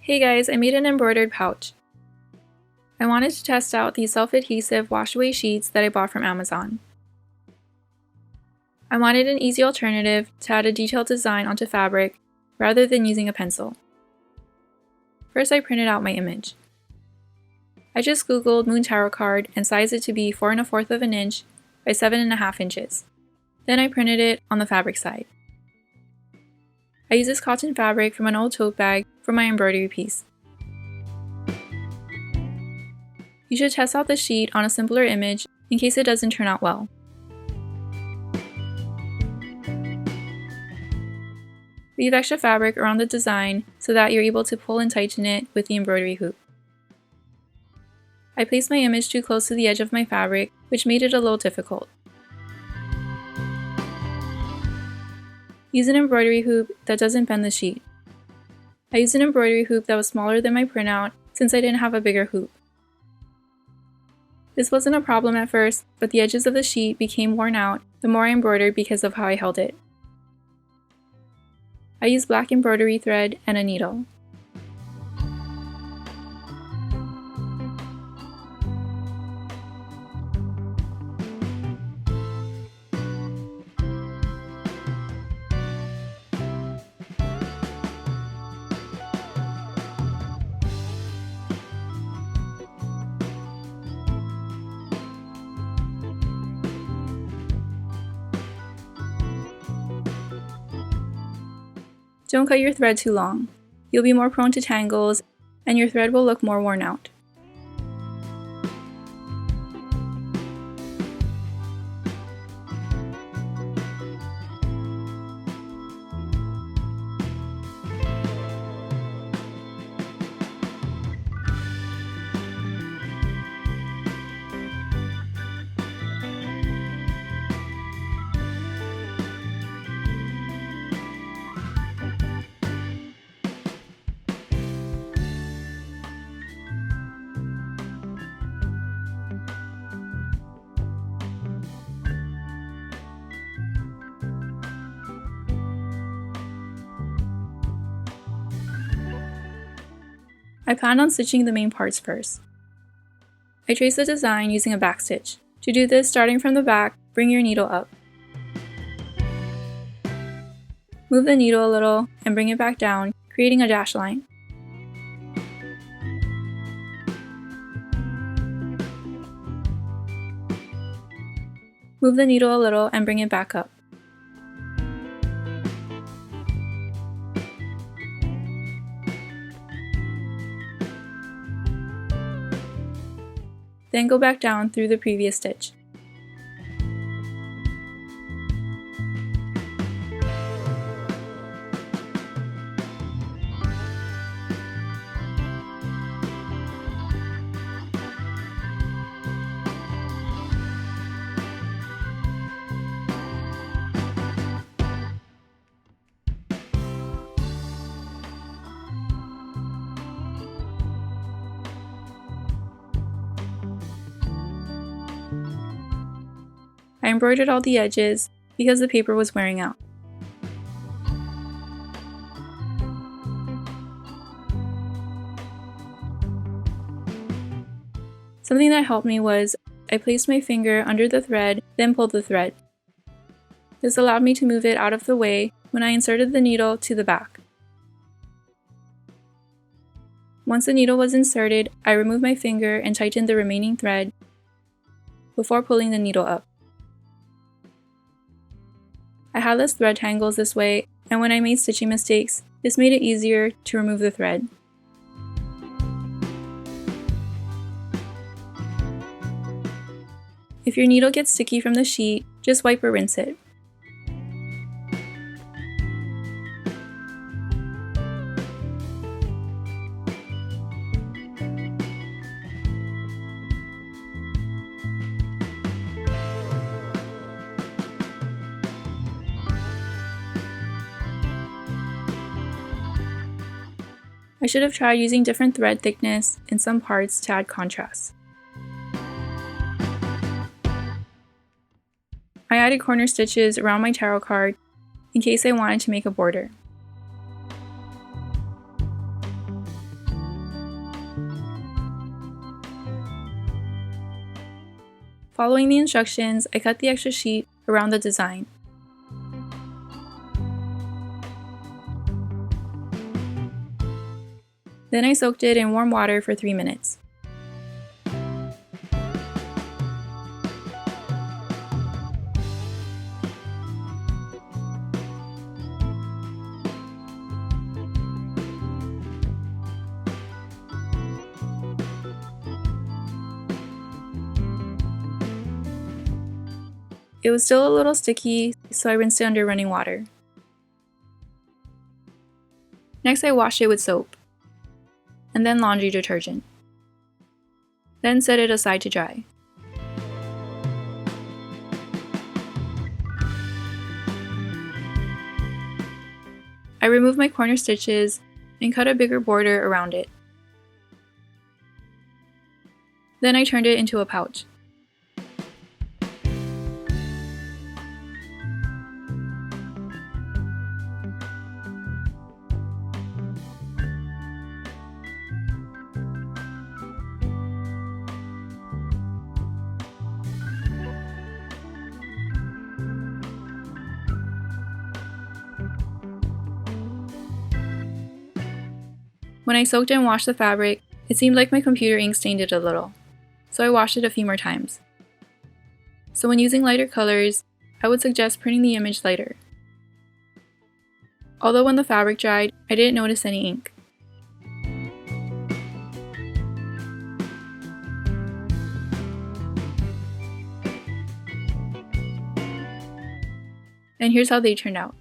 Hey guys, I made an embroidered pouch. I wanted to test out these self-adhesive wash-away sheets that I bought from Amazon. I wanted an easy alternative to add a detailed design onto fabric rather than using a pencil. First, I printed out my image. I just googled moon tarot card and sized it to be 4 1/4 of an inch by 7.5 inches. Then I printed it on the fabric side. I used this cotton fabric from an old tote bag for my embroidery piece. You should test out the sheet on a simpler image in case it doesn't turn out well. Leave extra fabric around the design so that you're able to pull and tighten it with the embroidery hoop. I placed my image too close to the edge of my fabric, which made it a little difficult. Use an embroidery hoop that doesn't bend the sheet. I used an embroidery hoop that was smaller than my printout since I didn't have a bigger hoop. This wasn't a problem at first, but the edges of the sheet became worn out the more I embroidered because of how I held it. I used black embroidery thread and a needle. Don't cut your thread too long. You'll be more prone to tangles, and your thread will look more worn out. I planned on stitching the main parts first. I traced the design using a backstitch. To do this, starting from the back, bring your needle up. Move the needle a little and bring it back down, creating a dash line. Move the needle a little and bring it back up. Then go back down through the previous stitch. I embroidered all the edges because the paper was wearing out. Something that helped me was I placed my finger under the thread, then pulled the thread. This allowed me to move it out of the way when I inserted the needle to the back. Once the needle was inserted, I removed my finger and tightened the remaining thread before pulling the needle up. I had less thread tangles this way, and when I made stitching mistakes, this made it easier to remove the thread. If your needle gets sticky from the sheet, just wipe or rinse it. I should have tried using different thread thickness in some parts to add contrast. I added corner stitches around my tarot card in case I wanted to make a border. Following the instructions, I cut the extra sheet around the design. Then I soaked it in warm water for 3 minutes. It was still a little sticky, so I rinsed it under running water. Next, I washed it with soap, and then laundry detergent. Then set it aside to dry. I removed my corner stitches and cut a bigger border around it. Then I turned it into a pouch. When I soaked and washed the fabric, it seemed like my computer ink stained it a little, so I washed it a few more times. So when using lighter colors, I would suggest printing the image lighter. Although when the fabric dried, I didn't notice any ink. And here's how they turned out.